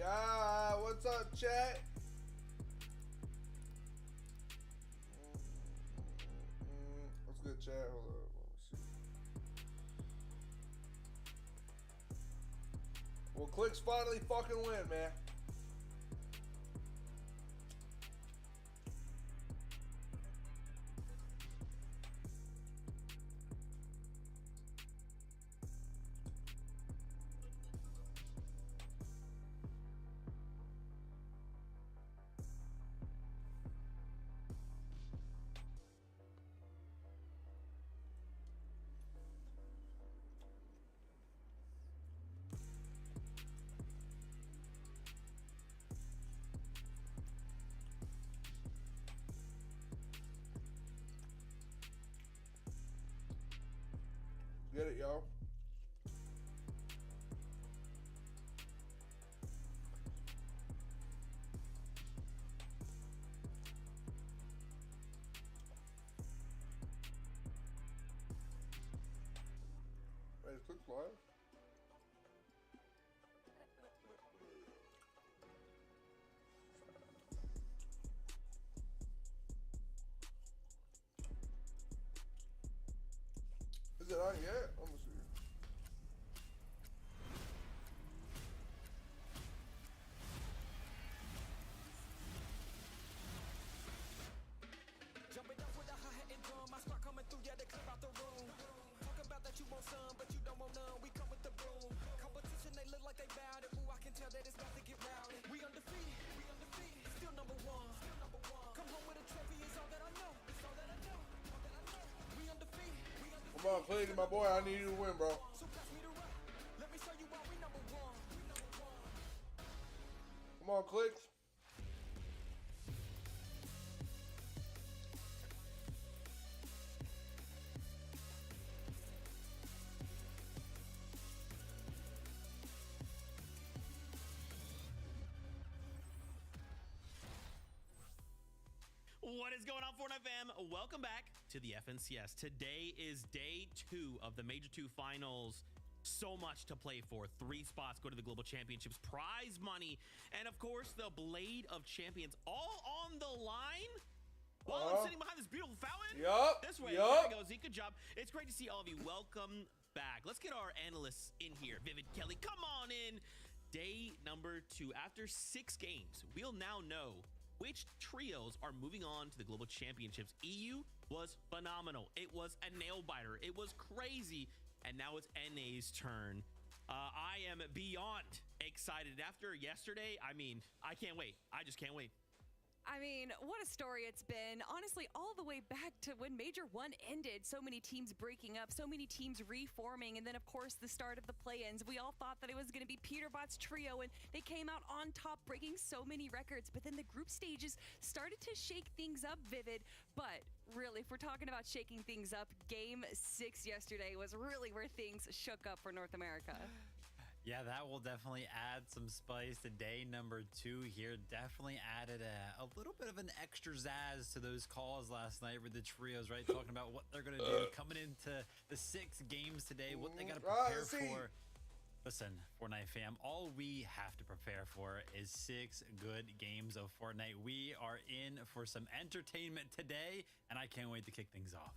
Yeah, what's up, chat? What's good, chat? Hold up, let me see. Well, Clix finally fucking win, man. Get it, y'all. Wait, is Clix live? Is it on yet? Let me see. Jumping up with a hi-hat and drum, I start coming through, yeah, they clear out the room. Talk about that you want some, but you don't want none. We come with the broom. Competition, they look like they bowed it. Ooh, I can tell that it's about to get rowdy. We undefeated, still number one. Come home with a trophy, it's all that I know. We undefeated, Come on, Clix, my boy. I need you to win, bro. so pass me the rock. Let me show you why we number one. Come on, Clix. What is going on, Fortnite fam? Welcome back to the FNCS. Today is day 2 of the Major 2 finals. So much to play for. 3 spots go to the Global Championships, prize money, and of course, the Blade of Champions, all on the line. While I'm sitting behind this beautiful fountain. Yup. This way. Yup. There we go, Zeke. Good job. It's great to see all of you. Welcome back. Let's get our analysts in here. Vivid Kelly, come on in. Day number 2. After 6 games, we'll now know which trios are moving on to the Global Championships. EU was phenomenal. It was a nail biter. It was crazy. And now it's NA's turn. I am beyond excited. After yesterday, I mean, I can't wait. I just can't wait. I mean, what a story it's been. Honestly, all the way back to when Major 1 ended. So many teams breaking up, so many teams reforming, and then, of course, the start of the play-ins. We all thought that it was going to be Peterbot's trio, and they came out on top, breaking so many records. But then the group stages started to shake things up, Vivid. But really, if we're talking about shaking things up, Game 6 yesterday was really where things shook up for North America. Yeah, that will definitely add some spice to day number 2 here. Definitely added a little bit of an extra zazz to those calls last night with the trios, right? Talking about what they're going to do coming into the 6 games today, what they got to prepare for. Listen, Fortnite fam, all we have to prepare for is 6 good games of Fortnite. We are in for some entertainment today, and I can't wait to kick things off.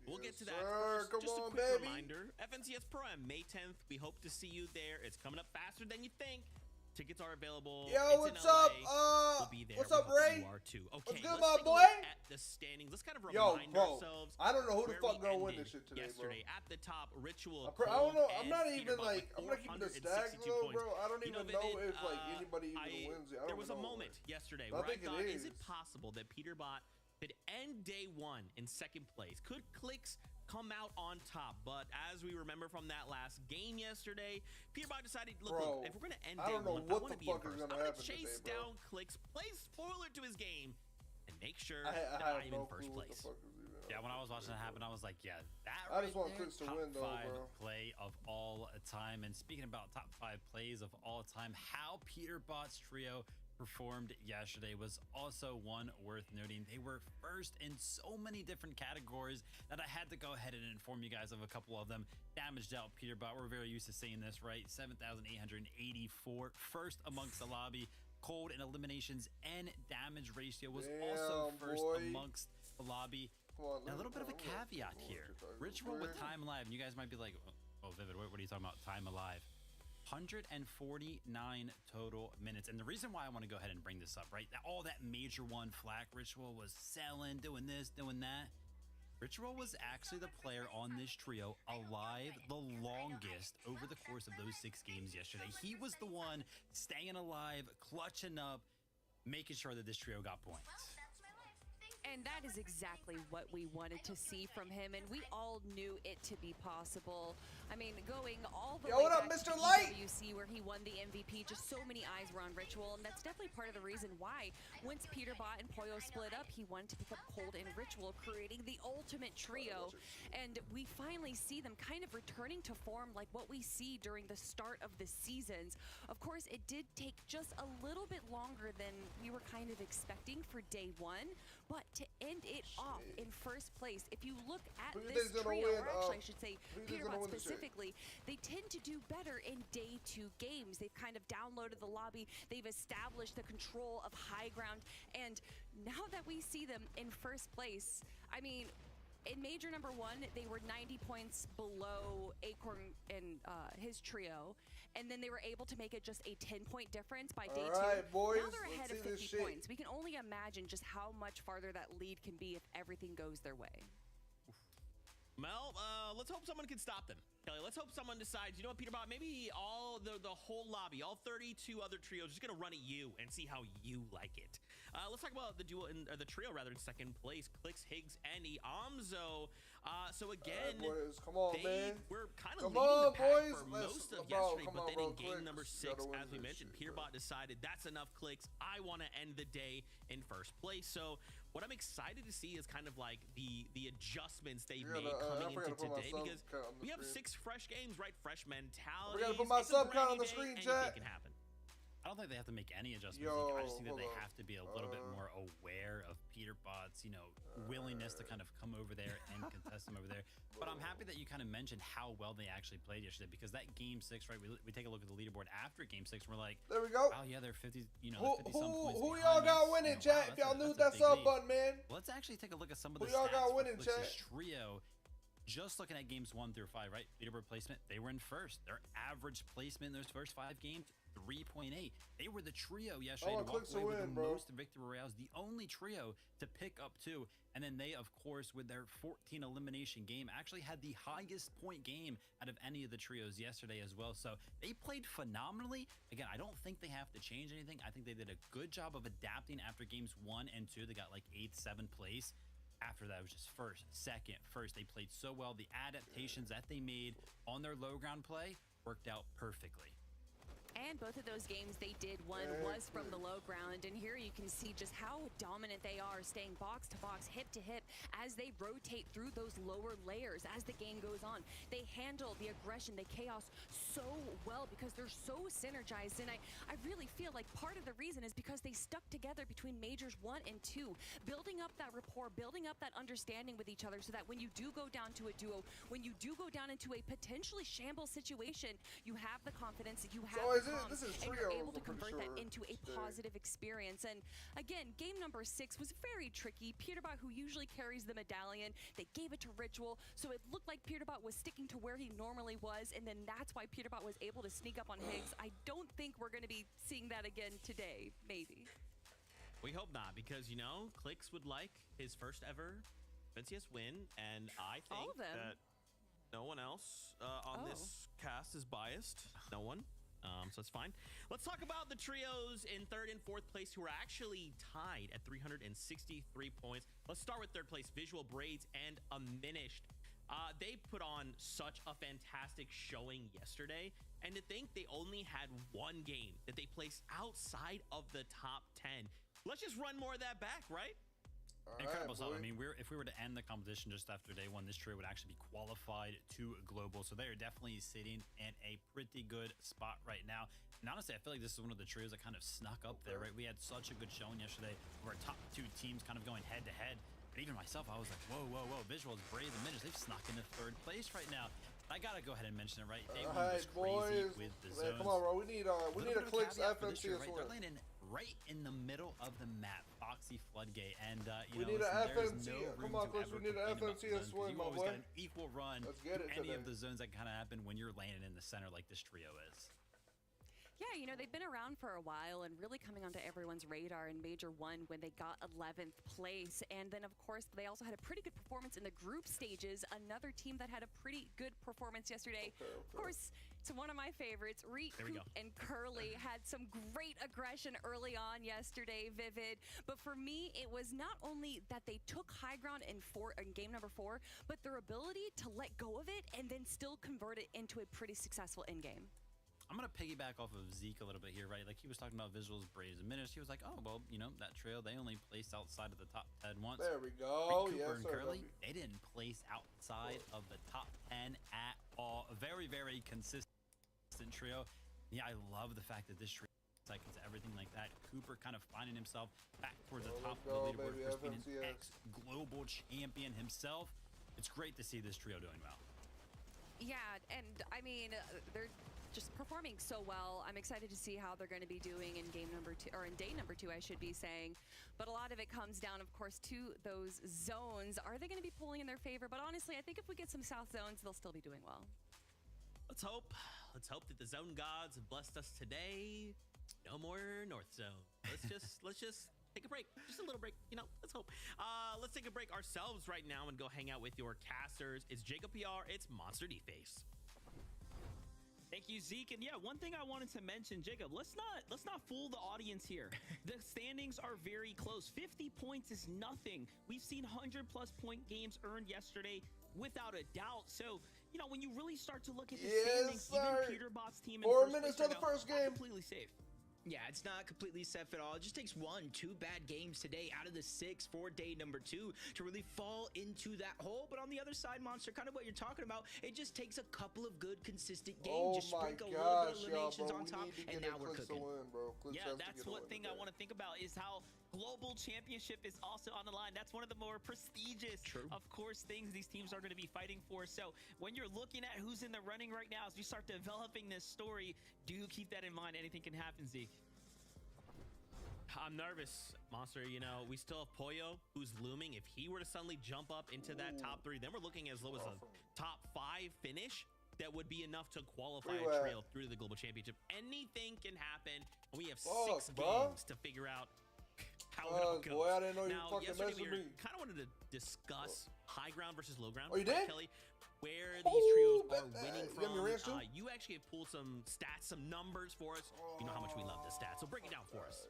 We'll get to that Sir, first. Just a on, quick baby. reminder, FNCS Pro on May 10th. We hope to see you there. It's coming up faster than you think. Tickets are available. Yo, It's what's in LA. up? We'll be there. What's We up, hope that Ray? You are too. Okay, What's good, let's my take a boy? look at the standings. Let's kind of Yo, remind bro, ourselves. I don't know who the where fuck we gonna win ended this shit today, bro. yesterday. At the top, Ritual. I don't know. I'm and not Peter even Buck like. with I'm not keeping the stacks 462 low, points. bro. I don't You even know, know Vivid, if like anybody even I- wins it. I don't there was a know. moment yesterday I where I think it thought, is is. it possible that Peterbot could end day 1 in 2nd place? Could Clix come out on top? But as we remember from that last game yesterday, Peterbot decided, look, Bro, if we're going to end I day don't know 1, I what want the to be in fuck is first. gonna I'm going happen to chase today, bro. down Clix, play spoiler to his game, and make sure I that have I'm no in first clue what the place. fuck is even. Yeah, when I was watching that happen, I was like, yeah, that I just right want there, Clix to top win, though, 5 bro. play of all time. And speaking about top 5 plays of all time, how Peterbot's trio performed yesterday was also one worth noting. They were first in so many different categories that I had to go ahead and inform you guys of a couple of them. Damaged out Peterbot, we're very used to seeing this, right? 7,884, first amongst the lobby. Cold in eliminations and damage ratio was also first amongst the lobby. Now, a little bit of a caveat here. Ritual with time alive, and you guys might be like, oh, Vivid, what are you talking about? Time alive. 149 total minutes. And the reason why I want to go ahead and bring this up, right? All that major one Flak Ritual was selling, doing this, doing that. Ritual was actually the player on this trio alive the longest over the course of those 6 games yesterday. He was the one staying alive, clutching up, making sure that this trio got points. And that is exactly what we wanted to see from him, and we all knew it to be possible. I mean, going all the way what up, back Mr. to Light? PWC where he won the MVP, just so many eyes were on Ritual, and that's definitely part of the reason why once Peterbot and Poyo split up, he wanted to pick up Cold and Ritual, creating the ultimate trio. And we finally see them kind of returning to form like what we see during the start of the seasons. Of course, it did take just a little bit longer than we were kind of expecting for day one, but to end it off in first place, if you look at this trio, or actually I should say Peterbot specifically, they tend to do better in day 2 games. They've kind of downloaded the lobby, they've established the control of high ground, and now that we see them in first place, I mean, in Major number 1, they were 90 points below Acorn and his trio, and then they were able to make it just a 10-point difference by day 2. Boys, now they're ahead of 50 points. We can only imagine just how much farther that lead can be if everything goes their way. Well, let's hope someone can stop them. Kelly, let's hope someone decides, you know what, Peterbot, maybe all the whole lobby, all 32 other trios, just gonna run at you and see how you like it. Let's talk about the duo the trio rather in second place. Clix, Higgs, and Amzo. So again, boys, come on, man. We're kind of Come leading on, the pack boys. for Let's- most of bro, yesterday, come but on, then bro, in game Clix, number you 6, gotta win as we this mentioned, shit, Peterbot bro. decided that's enough Clix. I want to end the day in first place. So what I'm excited to see is kind of like the adjustments they made coming into today, because we have 6 fresh games, right? Fresh mentality. We gotta put my sub count on the screen, chat. Anything can happen. I don't think they have to make any adjustments. Yo, I just think that they hold on. have to be a little bit more aware of Peterbot's, willingness to kind of come over there and contest them over there. But I'm happy that you kind of mentioned how well they actually played yesterday, because that game 6, right? We take a look at the leaderboard after game 6, and we're like, there we go. wow, yeah, they're 50, they're Who 50 some points y'all behind got us. winning, Wow, chat? If y'all that's knew a that big sub lead. button, man. Let's actually take a look at some of the Who y'all stats got for winning, Clix's chat? trio. Just looking at games 1 through 5, right? Leaderboard placement, they were in first. Their average placement in those first 5 games, 3.8. They were the trio yesterday to walk away with the most victory royales, the only trio to pick up 2. And then they, of course, with their 14 elimination game, actually had the highest point game out of any of the trios yesterday as well. So they played phenomenally. Again, I don't think they have to change anything. I think they did a good job of adapting after games 1 and 2. They got like 8th, 7th place. After that, it was just first, second, first. They played so well. The adaptations that they made on their low ground play worked out perfectly. And both of those games they did, one was from the low ground, and here you can see just how dominant they are, staying box to box, hip to hip, as they rotate through those lower layers as the game goes on. They handle the aggression, the chaos so well because they're so synergized, and I really feel like part of the reason is because they stuck together between majors 1 and 2, building up that rapport, building up that understanding with each other, so that when you do go down to a duo, when you do go down into a potentially shambles situation, you have the confidence that you have. This is and trio, you're able to I'm pretty convert that sure. into a positive experience. And again, game number 6 was very tricky. Peterbot, who usually carries the medallion, they gave it to Ritual, so it looked like Peterbot was sticking to where he normally was, and then that's why Peterbot was able to sneak up on Higgs. I don't think we're going to be seeing that again today, maybe. We hope not, because, Clix would like his first ever NCS win, and I All think of them. that no one else on this cast is biased. No one. So it's fine. Let's talk about the trios in 3rd and 4th place who are actually tied at 363 points. Let's start with 3rd place, Visual Braids and Aminished. They put on such a fantastic showing yesterday, and to think they only had 1 game that they placed outside of the top 10. Let's just run more of that back, right? Incredible stuff. boy. I mean, if we were to end the competition just after day one, this trio would actually be qualified to global. So they are definitely sitting in a pretty good spot right now. And honestly, I feel like this is one of the trios that kind of snuck up there, right? We had such a good showing yesterday of our top two teams kind of going head to head. But even myself, I was like, whoa, whoa, whoa. Visuals, Brave, and Minutes, they've snuck into third place right now. I gotta go ahead and mention it, right? Day one was crazy boys. with the Man, zones. come on, bro. We need a Clix caveat for this FMC year, as right? well. They're landing right in the middle of the map, Foxy Floodgate, and We you know, need an listen, FMC. there's no Come room on, to Clix, ever we need an complain about FMC the as zones, 'cause well, you my always boy. got an equal run Let's get to it any today. of the zones that kind of happen when you're landing in the center like this trio is. Yeah, you know, they've been around for a while and really coming onto everyone's radar in Major 1 when they got 11th place. And then, of course, they also had a pretty good performance in the group stages. Another team that had a pretty good performance yesterday. Of course, it's one of my favorites. Reek, There we Coop, go. and Curly had some great aggression early on yesterday, Vivid. But for me, it was not only that they took high ground in game number 4, but their ability to let go of it and then still convert it into a pretty successful in-game. I'm going to piggyback off of Zeke a little bit here, right? Like he was talking about visuals, Braves, and Minutes. He was like, oh, well, you know, that trail, they only placed outside of the top 10 once. There we go. Cooper Yes, and sir. Curly, they didn't place outside of the top 10 at all. A very, very consistent trio. Yeah, I love the fact that this trio seconds, everything like that. Cooper kind of finding himself back towards the top go, of the leaderboard, baby, of course, being an FMCS. ex-global champion himself. It's great to see this trio doing well. Yeah, and I mean, they're just performing so well. I'm excited to see how they're going to be doing in game number 2, or in day number 2, I should be saying. But a lot of it comes down, of course, to those zones. Are they going to be pulling in their favor? But honestly, I think if we get some south zones, they'll still be doing well. Let's hope. Let's hope that the zone gods have blessed us today. No more north zone. Let's just take a break. Just a little break. You know, let's hope. Let's take a break ourselves right now and go hang out with your casters. It's Jacob PR. It's Monster D-Face. Thank you, Zeke. And yeah, one thing I wanted to mention, Jacob, let's not fool the audience here. The standings are very close. 50 points is nothing. We've seen 100+ point games earned yesterday without a doubt. So, you know, when you really start to look at the standings, sir. even Peterbot's team in 4 first minutes place to the right now, first not game. completely safe. Yeah, it's not completely safe at all. It just takes 1-2 bad games today out of the 6 for day number 2 to really fall into that hole. But on the other side, Monster, kind of what you're talking about, it just takes a couple of good, consistent games. Oh just my sprinkle a little gosh, bit of y'all, eliminations bro. on We top, need to and get now a we're Clix to cooking. win, bro. Clix Yeah, has to that's get a one win thing I today. want to think about is how global championship is also on the line. That's one of the more prestigious, of course, things these teams are going to be fighting for. So when you're looking at who's in the running right now, as we start developing this story, do keep that in mind. Anything can happen, Zeke. I'm nervous, Monster. You know, we still have Pollo, who's looming. If he were to suddenly jump up into that top 3, then we're looking as low as a top 5 finish. That would be enough to qualify Where you a at? trail through the global championship. Anything can happen. We have Fuck, 6 bro. games to figure out how it all goes. Boy, I didn't know you now, fucking yesterday messing we with me. kind of wanted to discuss high ground versus low ground. Oh, you right, did? Kelly? Where these Ooh, trios are bet winning that. You have your range from. too? You actually have pulled some stats, some numbers for us. You know how much we love the stats. So break it down for us.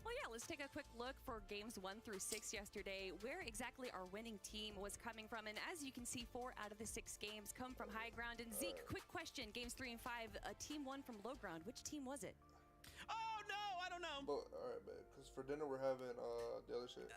Well, yeah, let's take a quick look for games 1 through 6 yesterday, where exactly our winning team was coming from. And as you can see, 4 out of the 6 games come from high ground. And Zeke, quick question, games 3 and 5, a team won from low ground. Which team was it? Oh, no, I don't know. But, all right, man. Because for dinner, we're having the other shit.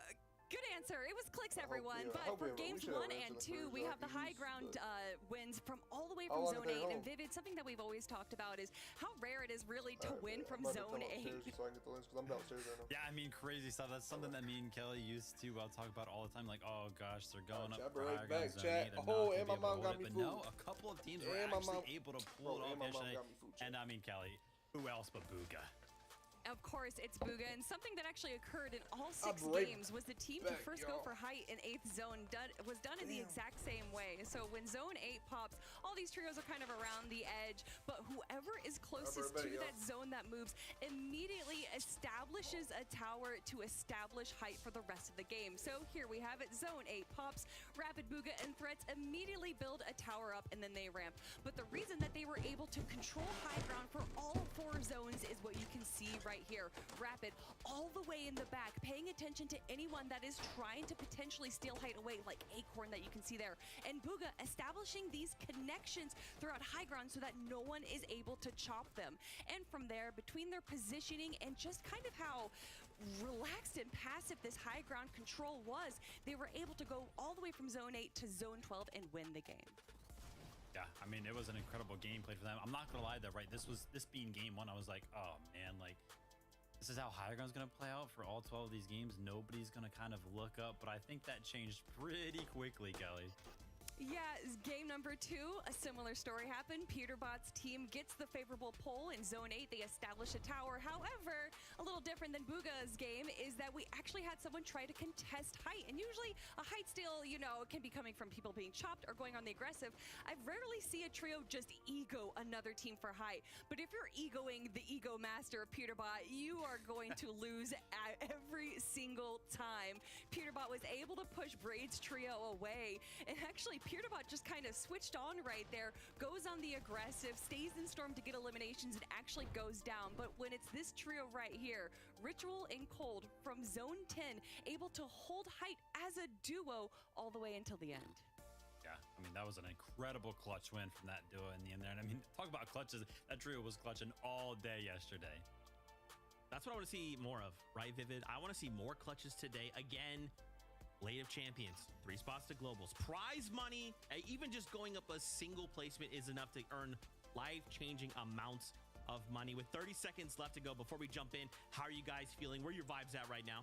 Good answer. It was Clix, hope everyone. we- I But hope for we games should have 1 answered and the 2, first we have the Rockies, high ground but- wins from all the way I from wanted Zone to 8. stay And home. Vivid, something that we've always talked about is how rare it is really to All right, win man. from I'm about to Zone come 8. upstairs so I can get the links, because I'm downstairs right now. Yeah, I mean, crazy stuff. That's something that me and Kelly used to talk about all the time. Like, oh gosh, they're going Chat, up bro, for right higher ground back, zone chat. 8. They're Oh, not gonna and be my able to mom hold got it. me But food. no, a couple of teams were And my actually mom- able to pull Bro, it off and my mom yesterday. got me food, chat. And I mean, Kelly, who else but Booga? Of course, it's Booga, and something that actually occurred in all 6 right games was the team to back, first go y'all. for height in 8th zone was done in the exact same way. So when Zone 8 pops, all these trios are kind of around the edge, but whoever is closest back, to y'all. that zone that moves immediately establishes a tower to establish height for the rest of the game. So here we have it, Zone 8 pops, Rapid, Booga, and Threats immediately build a tower up and then they ramp. But the reason that they were able to control high ground for all 4 zones is what you can see right here. Rapid all the way in the back, paying attention to anyone that is trying to potentially steal height away, like Acorn that you can see there. And Booga establishing these connections protections throughout high ground so that no one is able to chop them. And from there, between their positioning and just kind of how relaxed and passive this high ground control was, they were able to go all the way from zone 8 to zone 12 and win the game. Yeah, I mean, it was an incredible gameplay for them. I'm not gonna lie though, right? This being game 1, I was like, oh man, like this is how high ground's gonna play out for all 12 of these games. Nobody's gonna kind of look up, but I think that changed pretty quickly, Kelly. Yeah, game number 2, a similar story happened. Peterbot's team gets the favorable pull in zone 8. They establish a tower. However, a little different than Booga's game is that we actually had someone try to contest height. And usually a height steal, you know, can be coming from people being chopped or going on the aggressive. I rarely see a trio just ego another team for height. But if you're egoing the ego master of Peterbot, you are going to lose every single time. Peterbot was able to push Braid's trio away, and actually Peterbot just kind of switched on right there, goes on the aggressive, stays in Storm to get eliminations, and actually goes down. But when it's this trio right here, Ritual and Cold from zone 10, able to hold height as a duo all the way until the end. Yeah, I mean, that was an incredible clutch win from that duo in the end there. And I mean, talk about clutches. That trio was clutching all day yesterday. That's what I want to see more of, right, Vivid? I want to see more clutches today. Again, Blade of Champions, 3 spots to globals, prize money. Even just going up a single placement is enough to earn life-changing amounts of money. With 30 seconds left to go before we jump in, how are you guys feeling? Where are your vibes at right now?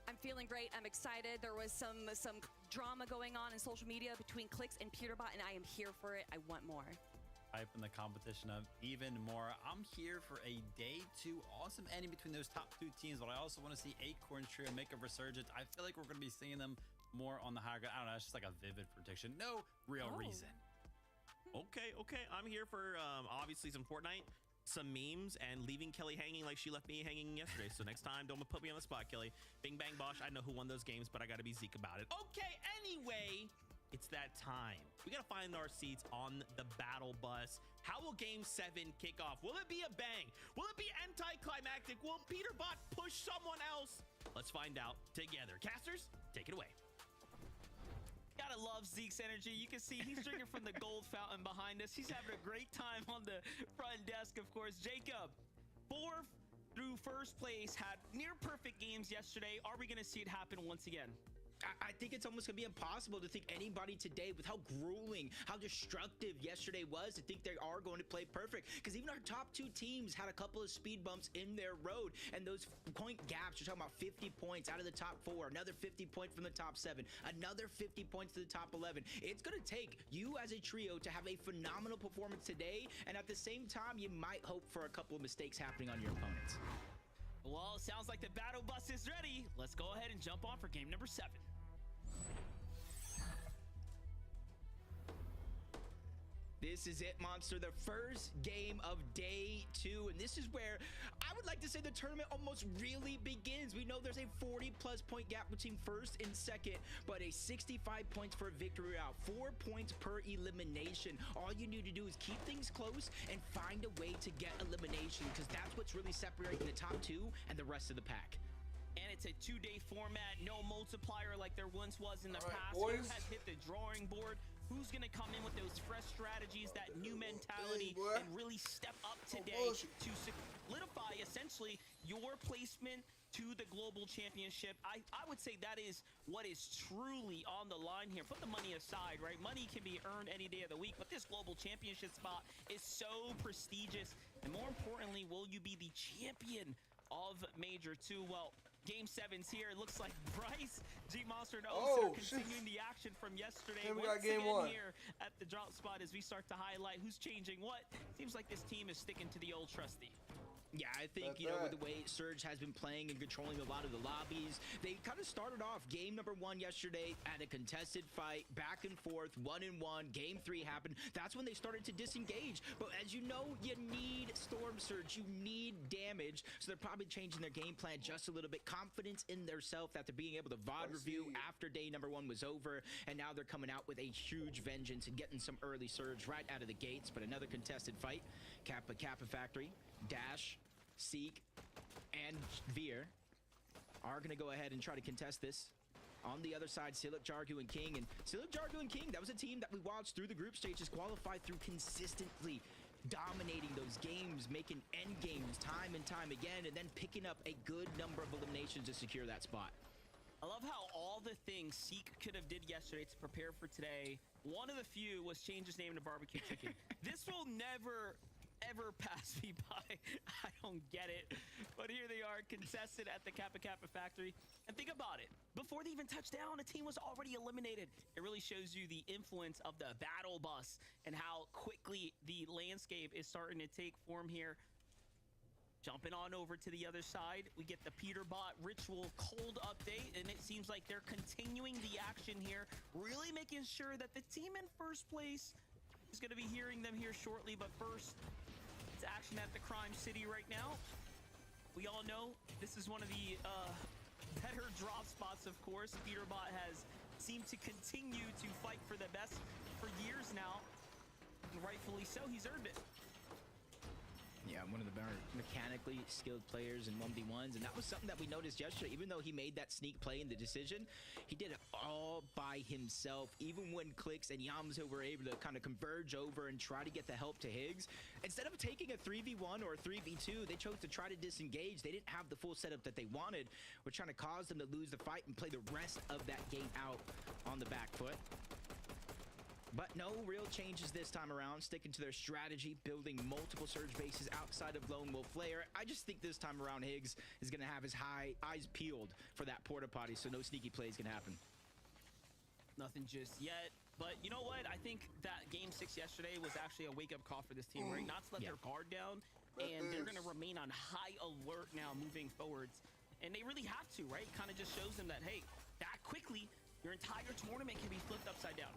I'm feeling great. I'm excited. There was some drama going on in social media between Clix and Peterbot, and I am here for it. I want more. Hyping the competition up even more. I'm here for a day 2 awesome ending between those top 2 teams, but I also want to see Acorn's trio make a resurgence. I feel like we're going to be seeing them more on the higher ground. I don't know, it's just like a Vivid prediction. No real reason. Okay. I'm here for obviously some Fortnite, some memes, and leaving Kelly hanging like she left me hanging yesterday. So next time, don't put me on the spot, Kelly. Bing, bang, bosh. I know who won those games, but I got to be Zeke about it. Okay, anyway, it's that time. We got to find our seats on the battle bus. How will game 7 kick off? Will it be a bang? Will it be anticlimactic? Will Peterbot push someone else? Let's find out together. Casters, take it away. Gotta love Zeke's energy. You can see he's drinking from the gold fountain behind us. He's having a great time on the front desk, of course. Jacob, 4th through 1st place, had near perfect games yesterday. Are we gonna see it happen once again? I think it's almost gonna be impossible to think anybody today, with how grueling, how destructive yesterday was, to think they are going to play perfect. Because even our top 2 teams had a couple of speed bumps in their road, and those point gaps, you're talking about 50 points out of the top 4, another 50 points from the top 7, another 50 points to the top 11. It's gonna take you as a trio to have a phenomenal performance today, and at the same time, you might hope for a couple of mistakes happening on your opponents. Well, sounds like the battle bus is ready. Let's go ahead and jump on for game number 7. This is it, Monster, the first game of day 2, and this is where I would like to say the tournament almost really begins. We know there's a 40-plus point gap between 1st and 2nd, but a 65 points for a victory route, 4 points per elimination. All you need to do is keep things close and find a way to get elimination, because that's what's really separating the top 2 and the rest of the pack. And it's a 2-day format, no multiplier like there once was in the past. boys. Who has hit the drawing board? Who's going to come in with those fresh strategies, that new mentality, and really step up today to solidify essentially your placement to the global championship? I would say that is what is truly on the line here. Put the money aside, right? Money can be earned any day of the week, but this global championship spot is so prestigious. And more importantly, will you be the champion of Major 2? Well, Game 7's here. It looks like Bryce, G Monster, and Oaks are continuing the action from yesterday. Hey, we Once got game again 1 here at the drop spot as we start to highlight who's changing what. Seems like this team is sticking to the old trusty. Yeah, I think, you know, with the way Surge has been playing and controlling a lot of the lobbies, they kind of started off game number 1 yesterday at a contested fight, back and forth, 1-1. Game 3 happened. That's when they started to disengage. But as you know, you need Storm Surge. You need damage. So they're probably changing their game plan just a little bit. Confidence in their self after being able to VOD review after day number 1 was over. And now they're coming out with a huge vengeance and getting some early Surge right out of the gates. But another contested fight. Kappa Factory, Dash, Seek, and Veer are going to go ahead and try to contest this. On the other side, Silic, Jargu, and King. And Silic, Jargu, and King, that was a team that we watched through the group stages qualify through consistently dominating those games, making end games time and time again, and then picking up a good number of eliminations to secure that spot. I love how all the things Seek could have did yesterday to prepare for today, one of the few was change his name to Barbecue Chicken. This will never, ever pass me by. I don't get it. But here they are, contested at the Kappa Kappa factory. And think about it. Before they even touched down, a team was already eliminated. It really shows you the influence of the battle bus and how quickly the landscape is starting to take form here. Jumping on over to the other side, we get the Peterbot Ritual cold update, and it seems like they're continuing the action here, really making sure that the team in first place is going to be hearing them here shortly. But first, it's action at the Crime City right now. We all know this is one of the better drop spots, of course. Peterbot has seemed to continue to fight for the best for years now, and rightfully so. He's earned it. Yeah, one of the better mechanically skilled players in 1v1s, and that was something that we noticed yesterday. Even though he made that sneak play in the decision, he did it all by himself. Even when Clix and Yamzo were able to kind of converge over and try to get the help to Higgs, instead of taking a 3v1 or a 3v2, they chose to try to disengage. They didn't have the full setup that they wanted. We're trying to cause them to lose the fight and play the rest of that game out on the back foot. But no real changes this time around, sticking to their strategy, building multiple surge bases outside of Lone Wolf Lair. I just think this time around Higgs is going to have his eyes peeled for that porta potty, so no sneaky plays can happen. Nothing just yet. But you know what? I think that game 6 yesterday was actually a wake-up call for this team, right? Not to let their guard down, and they're going to remain on high alert now moving forwards. And they really have to, right? Kind of just shows them that, hey, that quickly, your entire tournament can be flipped upside down.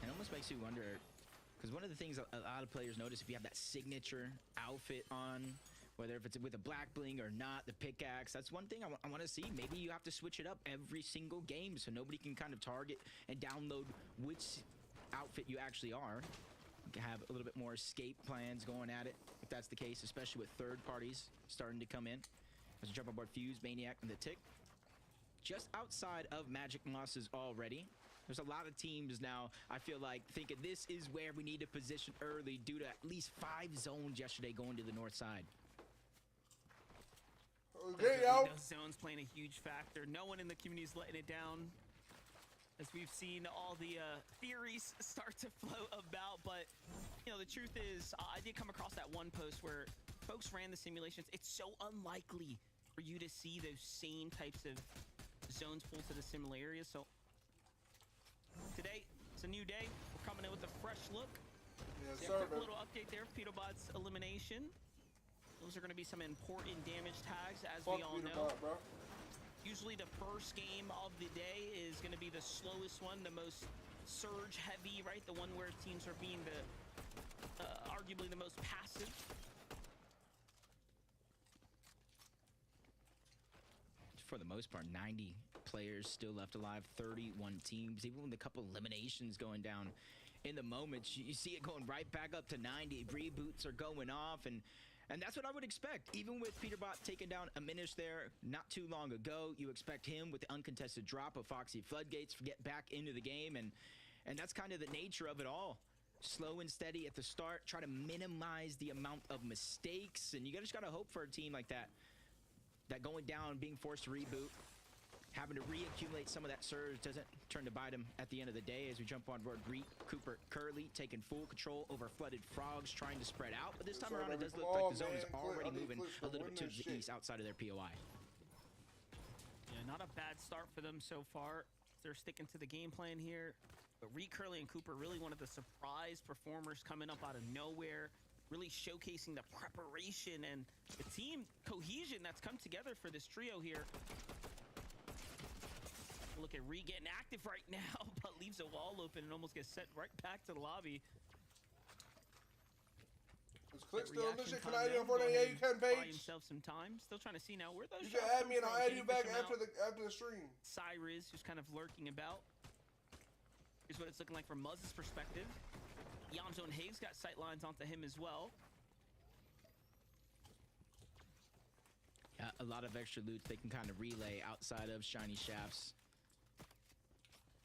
It almost makes you wonder, because one of the things a lot of players notice, if you have that signature outfit on, whether if it's with a black bling or not, the pickaxe, that's one thing I want to see. Maybe you have to switch it up every single game so nobody can kind of target and download which outfit you actually are. You can have a little bit more escape plans going at it, if that's the case, especially with third parties starting to come in. As we jump on board Fuse, Maniac, and the Tick. Just outside of Magic Mosses already. There's a lot of teams now, I feel like, thinking this is where we need to position early due to at least 5 zones yesterday going to the north side. Okay, yo. Those zones playing a huge factor. No one in the community is letting it down. As we've seen all the theories start to float about. But, you know, the truth is, I did come across that one post where folks ran the simulations. It's so unlikely for you to see those same types of zones pull to the similar areas. So today, it's a new day. We're coming in with a fresh look. Yes, Yeah, sir, quick man. little update there. Peterbot's elimination. Those are going to be some important damage tags, as Fuck we all know. Peterbot, bro. Usually the first game of the day is going to be the slowest one, the most surge heavy, right? The one where teams are being the arguably the most passive. For the most part, 90 players still left alive, 31 teams, even with a couple eliminations going down in the moment, you see it going right back up to 90. Reboots are going off, and that's what I would expect. Even with Peterbot taking down a Minish there not too long ago, you expect him with the uncontested drop of Foxy Floodgates to get back into the game, and that's kind of the nature of it all. Slow and steady at the start, try to minimize the amount of mistakes, and you just gotta hope for a team like that going down, being forced to reboot, having to reaccumulate some of that surge doesn't turn to bite him at the end of the day. As we jump on board Reek, Cooper, Curly taking full control over Flooded Frogs, trying to spread out. But this time around, it does look like the zone is already moving a little bit to the east outside of their POI. Yeah, not a bad start for them so far. They're sticking to the game plan here. But Reek, Curly, and Cooper, really one of the surprise performers coming up out of nowhere. Really showcasing the preparation and the team cohesion that's come together for this trio here. Look at Reek getting active right now, but leaves a wall open and almost gets sent right back to the lobby. Is Clix still in this shit? Reaction Can I add you on time for the now. AU10 Buy page? himself some time. Still trying to see now where those You can shots add come me and from. I'll add Can you he back fish 'em after out? the stream. Cyrus, who's kind of lurking about. Here's what it's looking like from Muzz's perspective. Yamzo and Higgs got sight lines onto him as well. A lot of extra loot they can kind of relay outside of shiny shafts.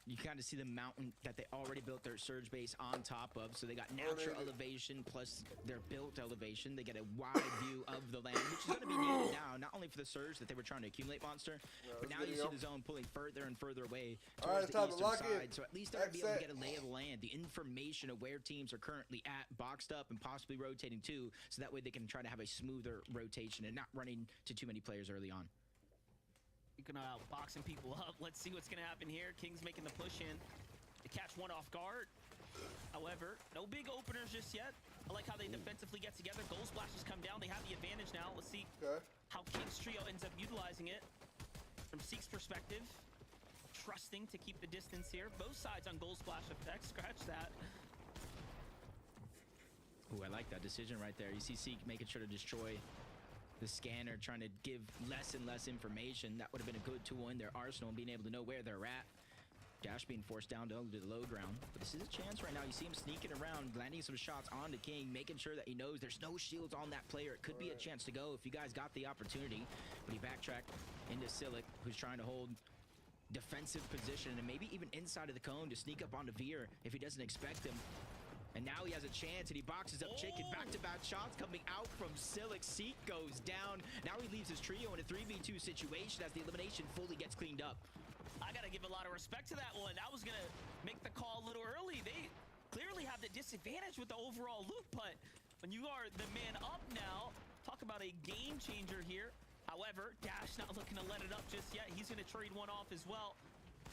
You kind of see the mountain that they already built their surge base on top of. So they got natural elevation plus their built elevation. They get a wide view of the land, which is going to be needed now, not only for the surge that they were trying to accumulate, Monster, but now you see the zone pulling further and further away towards the eastern side. So at least they're going to be able to get a lay of the land, the information of where teams are currently at, boxed up, and possibly rotating too. So that way they can try to have a smoother rotation and not running to too many players early on. Boxing people up. Let's see what's going to happen here. King's making the push in to catch one off guard. However, no big openers just yet. I like how they defensively get together. Goal splashes come down. They have the advantage now. Let's see how King's trio ends up utilizing it. From Seek's perspective, trusting to keep the distance here. Both sides on goal splash effect. Scratch that. Ooh, I like that decision right there. You see Seek making sure to destroy the scanner, trying to give less and less information. That would have been a good tool in their arsenal, and being able to know where they're at. Dash being forced down to the low ground. But this is a chance right now. You see him sneaking around, landing some shots onto King, making sure that he knows there's no shields on that player. It could be a chance to go if you guys got the opportunity. But he backtracked into Silic, who's trying to hold defensive position and maybe even inside of the cone to sneak up onto Veer if he doesn't expect him. And now he has a chance, and he boxes up Chicken. Back-to-back shots coming out from Silic. Seek goes down. Now he leaves his trio in a 3v2 situation as the elimination fully gets cleaned up. I got to give a lot of respect to that one. I was going to make the call a little early. They clearly have the disadvantage with the overall loot, but when you are the man up now, talk about a game changer here. However, Dash not looking to let it up just yet. He's going to trade one off as well.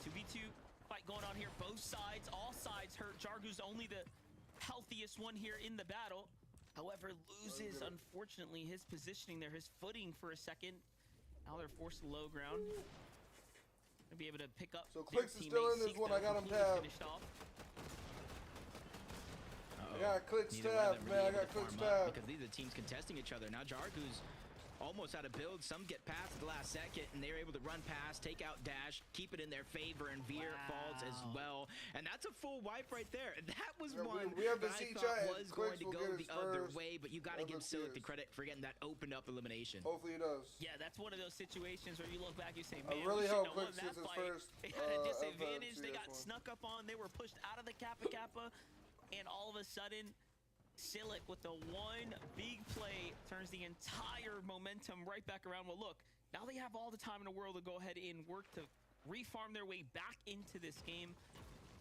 2v2 fight going on here. Both sides, all sides hurt. Jargu's only the healthiest one here in the battle. However, loses, unfortunately, his positioning there, his footing for a second. Now they're forced to low ground. Gonna be able to pick up. So Clix is still in this one. I got him tabbed. I got Clix tabbed, man. I got Clix tabbed. Because these are teams contesting each other. Now Jargu's almost out of build. Some get past at the last second, and they're able to run past, take out Dash, keep it in their favor, and Veer falls as well. And that's a full wipe right there. That was one we have to that I see thought was going to go the other first. way, but you got to give Silic the credit for getting that opened up elimination. Hopefully he does. Yeah, that's one of those situations where you look back, you say, man, I really we hope shouldn't Clix have won that gets his fight. first. They had a disadvantage. FMC They got one. snuck up on. They were pushed out of the Kappa Kappa, and all of a sudden, Silic with the one big play turns the entire momentum right back around. Well, look, now they have all the time in the world to go ahead and work to refarm their way back into this game.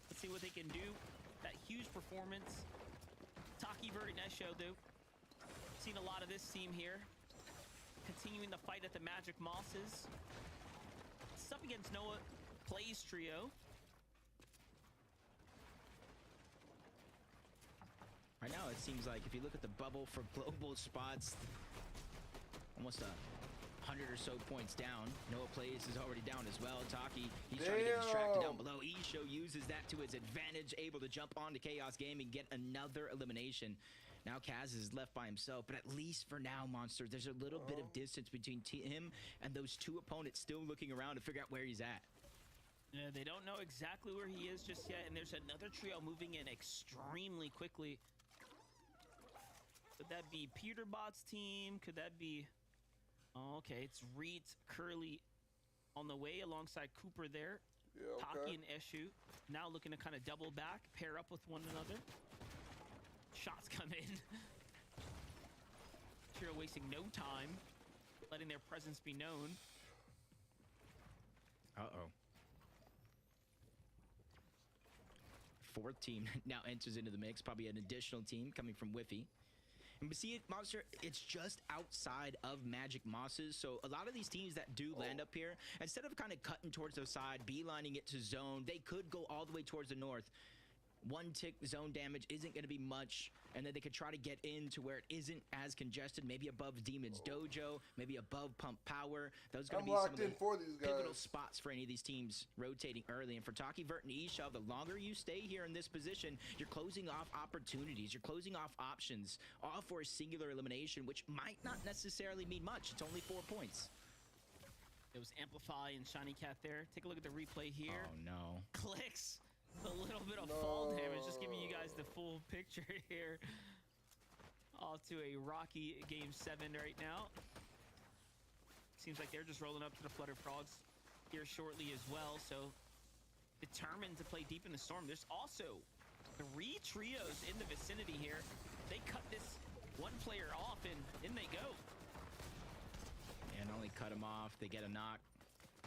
Let's see what they can do. That huge performance. Taki, Vert, and Esho, though. Seen a lot of this team here. Continuing the fight at the Magic Mosses. It's up against Noah Plays trio. Right now, it seems like if you look at the bubble for global spots, almost 100 or so points down. Noah Plays is already down as well. Taki, he's trying to get distracted down below. Isho uses that to his advantage, able to jump onto Chaos Gaming, get another elimination. Now Kaz is left by himself, but at least for now, Monster, there's a little bit of distance between him and those two opponents still looking around to figure out where he's at. Yeah, they don't know exactly where he is just yet, and there's another trio moving in extremely quickly. Could that be Peterbot's team? Could that be... Oh, okay, it's Reet, Curly on the way alongside Cooper there. Yeah, okay. Taki and Eshu now looking to kind of double back, pair up with one another. Shots come in. Trio wasting no time, letting their presence be known. Uh-oh. Fourth team now enters into the mix, probably an additional team coming from Whiffy. And we see it, Monster, it's just outside of Magic Mosses. So a lot of these teams that do land up here, instead of kind of cutting towards the side, beelining it to zone, they could go all the way towards the north. One tick zone damage isn't going to be much, and then they could try to get into where it isn't as congested, maybe above Demon's Dojo, maybe above Pump Power. Those are going to be some of the pivotal spots for any of these teams rotating early. And for Taki, Vert, and Isha, the longer you stay here in this position, you're closing off opportunities, you're closing off options, all for a singular elimination, which might not necessarily mean much. It's only 4 points. It was Amplify and Shiny Cat there. Take a look at the replay here. Oh, no. Clix. A little bit of fall damage, just giving you guys the full picture here. Off to a rocky game 7 right now. seems like they're just rolling up to the Flutter Frogs here shortly as well. So determined to play deep in the storm. There's also 3 trios in the vicinity here. They cut this one player off, and in they go. And only cut him off. They get a knock.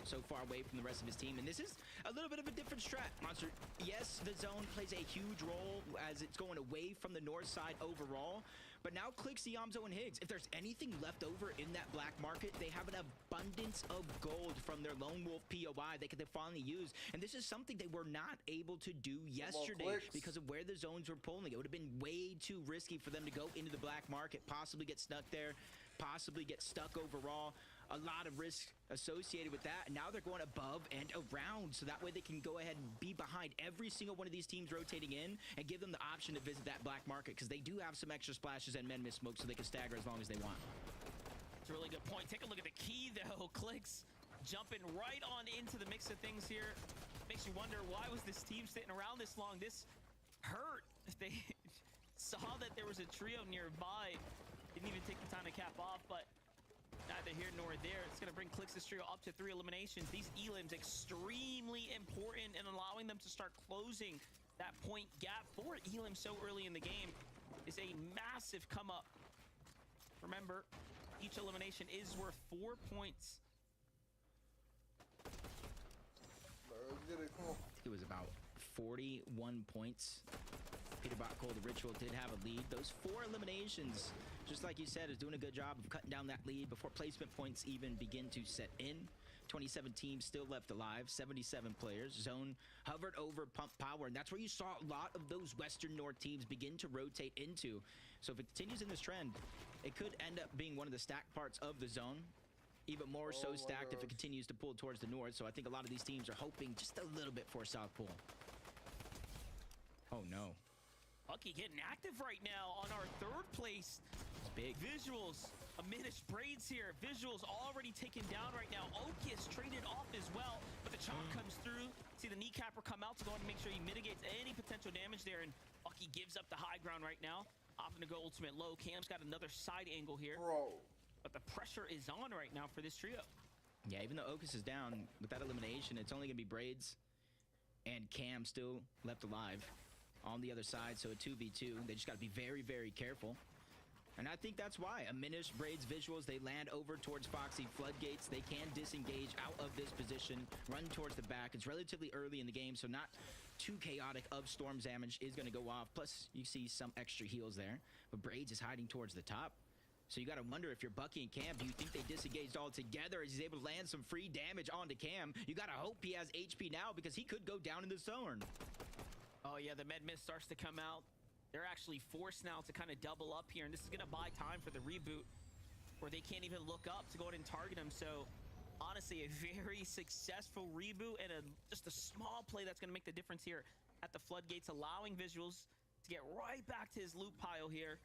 So far away from the rest of his team. And this is a little bit of a different strat, Monster. Yes, the zone plays a huge role as it's going away from the north side overall. But now Clix, Yamzo, and Higgs, if there's anything left over in that black market, they have an abundance of gold from their Lone Wolf POI they could finally use. And this is something they were not able to do yesterday because of where the zones were pulling. It would have been way too risky for them to go into the black market, possibly get stuck there, possibly get stuck overall. A lot of risk associated with that. And now they're going above and around, so that way they can go ahead and be behind every single one of these teams rotating in and give them the option to visit that black market, because they do have some extra splashes and men miss smoke, so they can stagger as long as they want. It's a really good point. Take a look at the key, though. Clix jumping right on into the mix of things here. Makes you wonder, why was this team sitting around this long? This hurt. If they saw that there was a trio nearby, didn't even take the time to cap off, but neither here nor there. It's going to bring Clix's trio up to 3 eliminations. These elims extremely important in allowing them to start closing that point gap for elim so early in the game is a massive come up. Remember, each elimination is worth 4 points. Let's get it. Come on. It was about 41 points. Peter Botkohl, the Ritual, did have a lead. Those 4 eliminations, just like you said, is doing a good job of cutting down that lead before placement points even begin to set in. 27 teams still left alive, 77 players. Zone hovered over Pump Power, and that's where you saw a lot of those Western North teams begin to rotate into. So if it continues in this trend, it could end up being one of the stacked parts of the zone. Even more so stacked if it continues to pull towards the north. So I think a lot of these teams are hoping just a little bit for South Pole. Oh no. Bucky getting active right now on our 3rd place. It's big. Visuals, Aminish Braids here. Visuals already taken down right now. Okis traded off as well, but the chop comes through. See the kneecapper come out to go ahead and make sure he mitigates any potential damage there, and Bucky gives up the high ground right now. Opting to go ultimate low. Cam's got another side angle here. Bro. But the pressure is on right now for this trio. Yeah, even though Okis is down, with that elimination, it's only going to be Braids and Cam still left alive on the other side, so a 2v2. They just got to be very, very careful. And I think that's why. Aminish, Braids, Visuals, they land over towards Foxy Floodgates. They can disengage out of this position, run towards the back. It's relatively early in the game, so not too chaotic of storm damage is going to go off. Plus, you see some extra heals there. But Braids is hiding towards the top. So you got to wonder, if you're Bucky and Cam, do you think they disengaged all together as he's able to land some free damage onto Cam? You got to hope he has HP now, because he could go down in the zone. Oh yeah, the med mist starts to come out. They're actually forced now to kind of double up here, and this is going to buy time for the reboot, where they can't even look up to go ahead and target him. So honestly, a very successful reboot, and just a small play that's going to make the difference here at the floodgates, allowing Visuals to get right back to his loot pile here.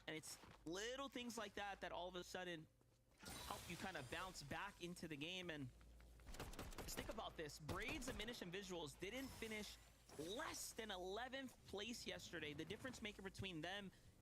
And it's little things like that that all of a sudden help you kind of bounce back into the game. And just think about this. Braids, Aminish, and Visuals didn't finish less than 11th place yesterday. The difference maker between them